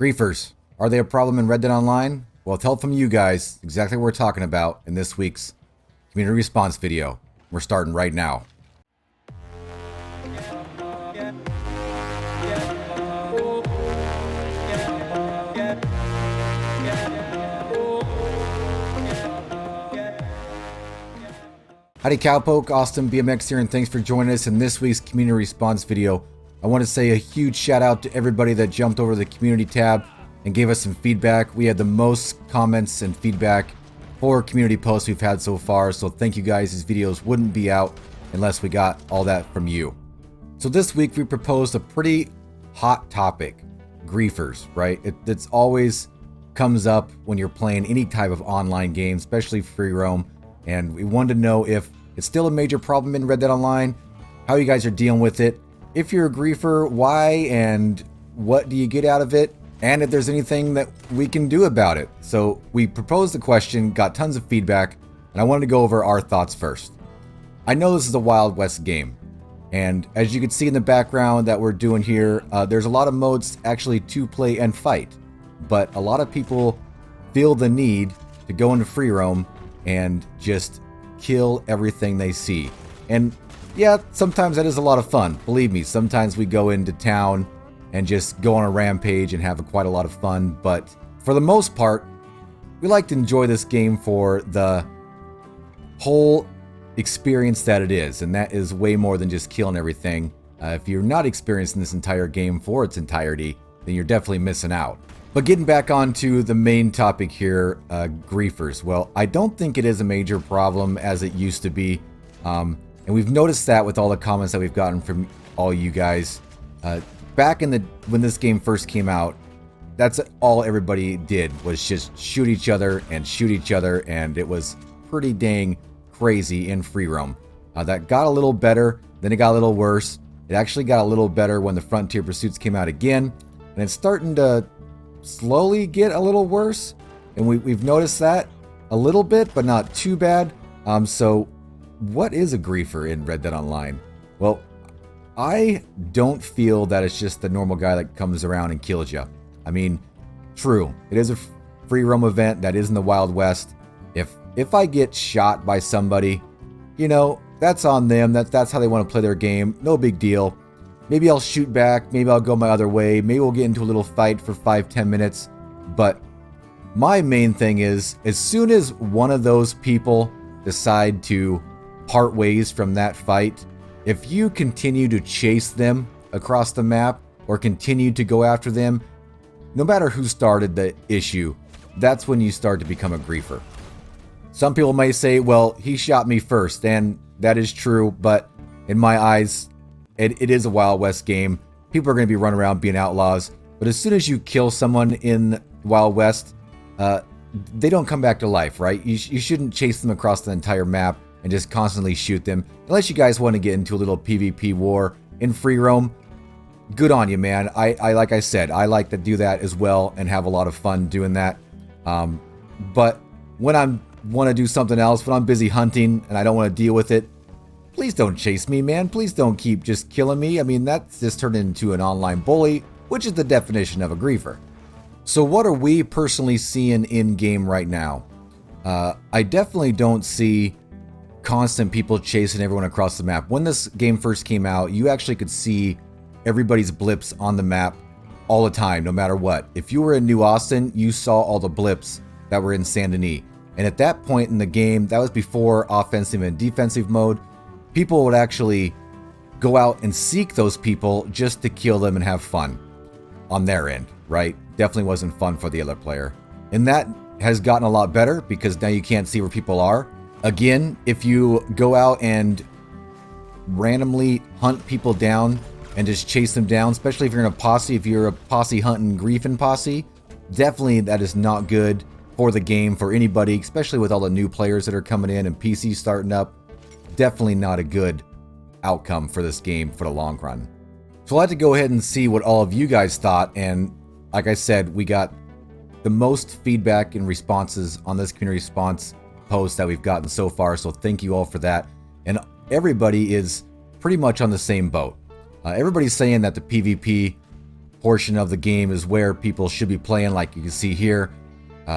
Griefers, are they a problem in Red Dead Online? Well, with help from you guys, exactly what we're talking about in this week's community response video. We're starting right now. Howdy Cowpoke, AustinBMX here, and thanks for joining us in this week's community response video. I want to say a huge shout out to everybody that jumped over the community tab and gave us some feedback. We had the most comments and feedback for community posts we've had so far, so thank you guys. These videos wouldn't be out unless we got all that from you. So this week we proposed a pretty hot topic, griefers, right? It's always comes up when you're playing any type of online game, especially free roam, and we wanted to know if it's still a major problem in Red Dead Online, how you guys are dealing with it. If you're a griefer, why and what do you get out of it? And if there's anything that we can do about it. So we proposed the question, got tons of feedback, and I wanted to go over our thoughts first. I know this is a Wild West game, and as you can see in the background that we're doing here, there's a lot of modes actually to play and fight, but a lot of people feel the need to go into free roam and just kill everything they see. And yeah, sometimes that is a lot of fun. Believe me, sometimes we go into town and just go on a rampage and have quite a lot of fun. But for the most part, we like to enjoy this game for the whole experience that it is. And that is way more than just killing everything. If you're not experiencing this entire game for its entirety, then you're definitely missing out. But getting back onto the main topic here, griefers. Well, I don't think it is a major problem as it used to be. And we've noticed that with all the comments that we've gotten from all you guys. Back in when this game first came out, that's all everybody did was just shoot each other, and it was pretty dang crazy in free roam. That got a little better, then it got a little worse. It actually got a little better when the Frontier Pursuits came out again, and it's starting to slowly get a little worse, and we've noticed that a little bit, but not too bad. So what is a griefer in Red Dead Online? Well, I don't feel that it's just the normal guy that comes around and kills you. I mean, true, it is a free roam event that is in the Wild West. If I get shot by somebody, you know, that's on them. That's how they want to play their game. No big deal. Maybe I'll shoot back. Maybe I'll go my other way. Maybe we'll get into a little fight for 5-10 minutes. But my main thing is, as soon as one of those people decide to part ways from that fight, if you continue to chase them across the map or continue to go after them, no matter who started the issue, that's when you start to become a griefer. Some people may say, well, he shot me first, and that is true, but in my eyes, it is a Wild West game. People are going to be running around being outlaws, but as soon as you kill someone in Wild West, they don't come back to life, right? You shouldn't chase them across the entire map and just constantly shoot them. Unless you guys want to get into a little PvP war in free roam, good on you, man. I like I said, I like to do that as well and have a lot of fun doing that. But when I want to do something else, when I'm busy hunting and I don't want to deal with it, please don't chase me, man. Please don't keep just killing me. I mean, that's just turned into an online bully, which is the definition of a griefer. So what are we personally seeing in game right now? I definitely don't see constant people chasing everyone across the map. When this game first came out, you actually could see everybody's blips on the map all the time, no matter what. If you were in New Austin, you saw all the blips that were in Saint Denis. And at that point in the game, that was before offensive and defensive mode, people would actually go out and seek those people just to kill them and have fun on their end, right? Definitely wasn't fun for the other player. And that has gotten a lot better because now you can't see where people are. Again, if you go out and randomly hunt people down and just chase them down, especially if you're in a posse, if you're a posse hunting griefing posse, definitely that is not good for the game, for anybody, especially with all the new players that are coming in and PCs starting up. Definitely not a good outcome for this game for the long run. So I'd like to go ahead and see what all of you guys thought, and like I said, we got the most feedback and responses on this community response post that we've gotten so far, so thank you all for that. And everybody is pretty much on the same boat. Everybody's saying that the PvP portion of the game is where people should be playing, like you can see here.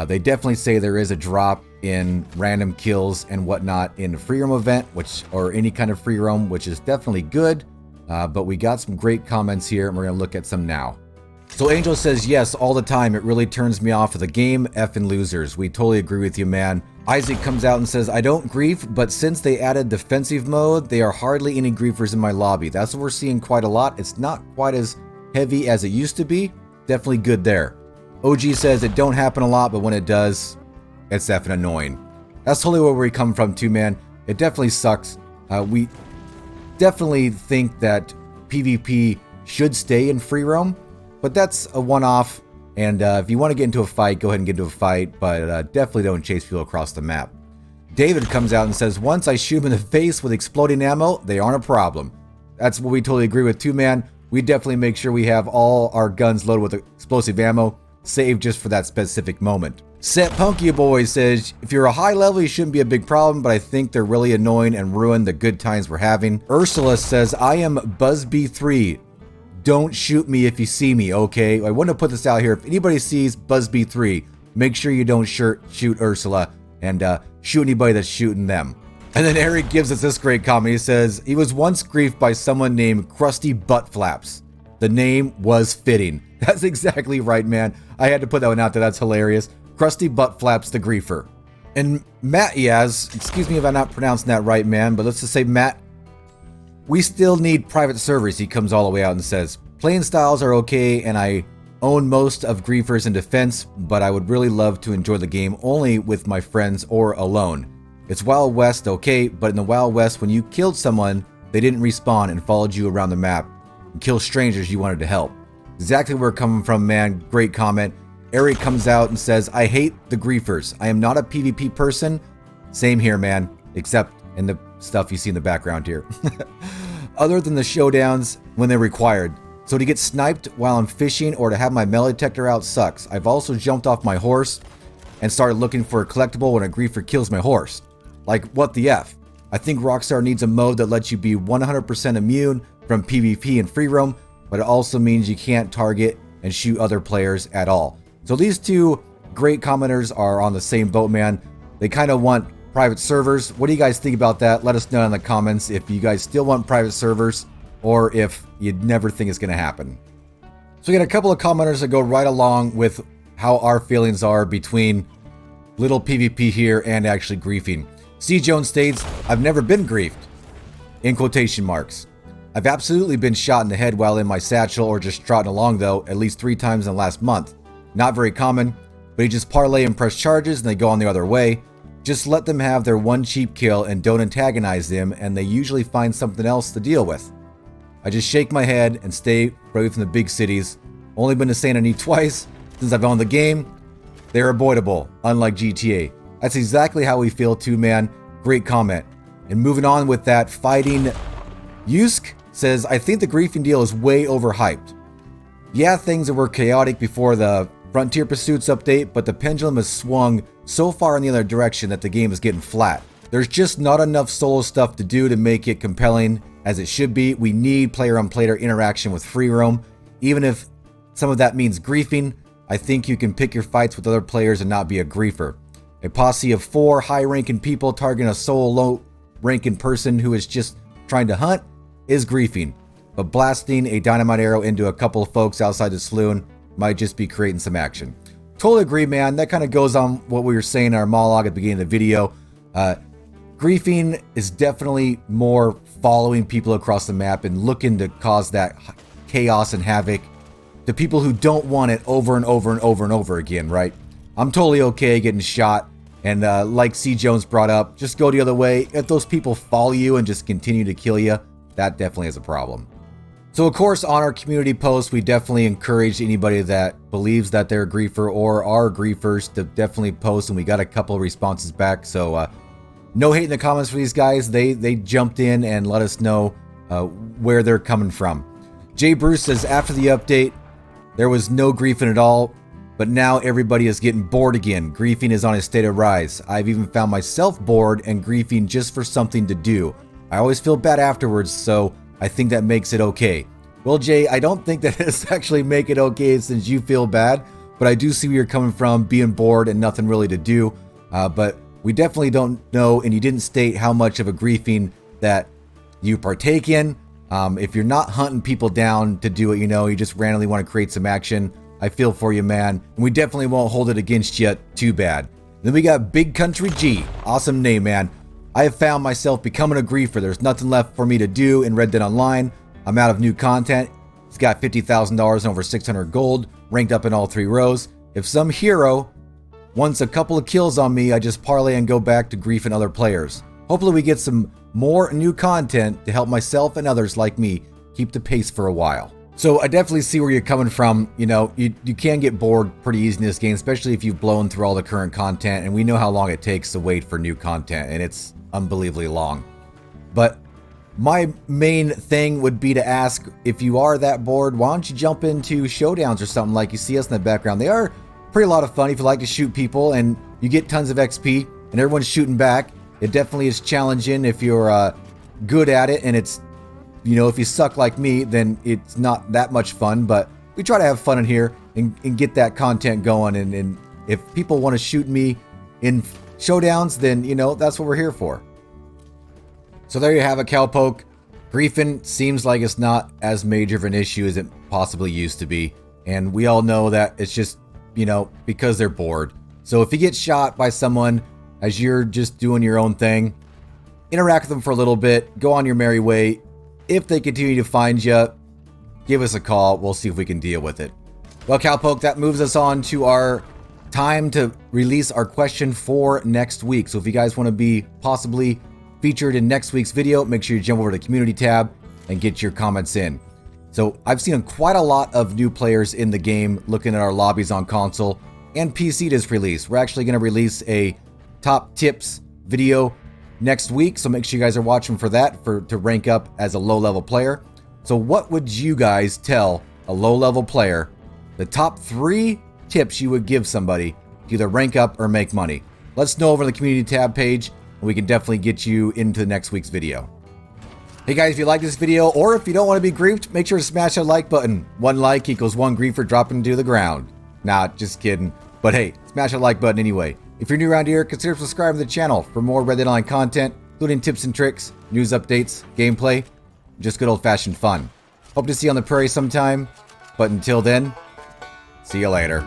They definitely say there is a drop in random kills and whatnot in the free roam event, or any kind of free roam, which is definitely good. But we got some great comments here, and we're gonna look at some now. So Angel says, yes, all the time. It really turns me off of the game. Effing losers. We totally agree with you, man. Isaac comes out and says, I don't grief, but since they added defensive mode, they are hardly any griefers in my lobby. That's what we're seeing quite a lot. It's not quite as heavy as it used to be. Definitely good there. OG says it don't happen a lot, but when it does, it's effing annoying. That's totally where we come from too, man. It definitely sucks. We definitely think that PvP should stay in free roam, but that's a one-off. And if you want to get into a fight, go ahead and get into a fight, but definitely don't chase people across the map. David comes out and says, once I shoot them in the face with exploding ammo, they aren't a problem. That's what we totally agree with too, man. We definitely make sure we have all our guns loaded with explosive ammo, saved just for that specific moment. Set Punky Boy says, if you're a high level, you shouldn't be a big problem, but I think they're really annoying and ruin the good times we're having. Ursula says, I am BuzzB3. Don't shoot me if you see me, okay? I want to put this out here. If anybody sees BuzzB3, make sure you don't shoot Ursula and shoot anybody that's shooting them. And then Eric gives us this great comment. He says, he was once griefed by someone named Krusty Butt Flaps. The name was fitting. That's exactly right, man. I had to put that one out there. That's hilarious. Krusty Butt Flaps the griefer. And Matt Yaz, excuse me if I'm not pronouncing that right, man, but let's just say Matt, we still need private servers. He comes all the way out and says, playing styles are okay, and I own most of griefers in defense, but I would really love to enjoy the game only with my friends or alone. It's Wild West, okay, but in the Wild West, when you killed someone, they didn't respawn and followed you around the map and kill strangers you wanted to help. Exactly where we're coming from, man. Great comment. Eric comes out and says, I hate the griefers. I am not a PvP person. Same here, man, except in the stuff you see in the background here. Other than the showdowns when they're required. So to get sniped while I'm fishing or to have my melee detector out sucks. I've also jumped off my horse and started looking for a collectible when a griefer kills my horse. Like, what the F? I think Rockstar needs a mode that lets you be 100% immune from PvP and free roam, but it also means you can't target and shoot other players at all. So these two great commenters are on the same boat, man. They kind of want private servers. What do you guys think about that? Let us know in the comments if you guys still want private servers or if you'd never think it's going to happen. So we got a couple of commenters that go right along with how our feelings are between little PvP here and actually griefing. C. Jones states, I've never been griefed. In quotation marks. I've absolutely been shot in the head while in my satchel or just trotting along though, at least 3 times in the last month. Not very common, but you just parlay and press charges and they go on the other way. Just let them have their one cheap kill and don't antagonize them, and they usually find something else to deal with. I just shake my head and stay away from the big cities. Only been to Saint Denis twice since I've owned the game. They're avoidable, unlike GTA. That's exactly how we feel too, man. Great comment. And moving on with that, Fighting Yusk says, I think the griefing deal is way overhyped. Yeah, things were chaotic before the Frontier Pursuits update, but the pendulum has swung so far in the other direction that the game is getting flat. There's just not enough solo stuff to do to make it compelling as it should be. We need player-on-player interaction with free roam. Even if some of that means griefing, I think you can pick your fights with other players and not be a griefer. A posse of 4 high-ranking people targeting a solo low-ranking person who is just trying to hunt is griefing. But blasting a dynamite arrow into a couple of folks outside the saloon might just be creating some action. Totally agree, man. That kind of goes on what we were saying in our monologue at the beginning of the video. Griefing is definitely more following people across the map and looking to cause that chaos and havoc to people who don't want it over and over and over and over again, right? I'm totally okay getting shot, and like C. Jones brought up, just go the other way. If those people follow you and just continue to kill you, that definitely is a problem. So of course, on our community post, we definitely encourage anybody that believes that they're a griefer or are griefers to definitely post, and we got a couple of responses back. So no hate in the comments for these guys. They jumped in and let us know where they're coming from. Jay Bruce says, after the update, there was no griefing at all, but now everybody is getting bored again. Griefing is on a state of rise. I've even found myself bored and griefing just for something to do. I always feel bad afterwards, so I think that makes it okay. Well, Jay, I don't think that it's actually make it okay since you feel bad, but I do see where you're coming from, being bored and nothing really to do. But we definitely don't know, and you didn't state how much of a griefing that you partake in. If you're not hunting people down to do it, you just randomly want to create some action, I feel for you, man. And we definitely won't hold it against you too bad. Then we got Big Country G. Awesome name, man. I have found myself becoming a griefer. There's nothing left for me to do in Red Dead Online. I'm out of new content. He's got $50,000 and over 600 gold, ranked up in all 3 rows. If some hero wants a couple of kills on me, I just parlay and go back to griefing other players. Hopefully we get some more new content to help myself and others like me keep the pace for a while. So I definitely see where you're coming from. You can get bored pretty easy in this game, especially if you've blown through all the current content, and we know how long it takes to wait for new content, and it's unbelievably long. But my main thing would be to ask, if you are that bored, why don't you jump into showdowns or something like you see us in the background. They are pretty a lot of fun if you like to shoot people, and you get tons of XP, and everyone's shooting back. It definitely is challenging if you're good at it, and it's, if you suck like me, then it's not that much fun, but we try to have fun in here and get that content going, and if people want to shoot me in showdowns, then, that's what we're here for. So there you have it, Cowpoke. Griefing seems like it's not as major of an issue as it possibly used to be, and we all know that it's just, because they're bored. So if you get shot by someone as you're just doing your own thing, interact with them for a little bit, go on your merry way. If they continue to find you, give us a call. We'll see if we can deal with it. Well, Cowpoke, that moves us on to our time to release our question for next week. So if you guys want to be possibly featured in next week's video, make sure you jump over to the community tab and get your comments in. So I've seen quite a lot of new players in the game looking at our lobbies on console and PC this release. We're actually going to release a top tips video next week, so make sure you guys are watching for that to rank up as a low-level player. So what would you guys tell a low-level player, the top 3 tips you would give somebody to either rank up or make money? Let us know over the community tab page, and we can definitely get you into next week's video. Hey guys, if you like this video, or if you don't want to be griefed, make sure to smash that like button. 1 like equals 1 griefer dropping to the ground. Nah, just kidding. But hey, smash that like button anyway. If you're new around here, consider subscribing to the channel for more Red Dead Online content, including tips and tricks, news updates, gameplay, just good old-fashioned fun. Hope to see you on the prairie sometime, but until then, see you later.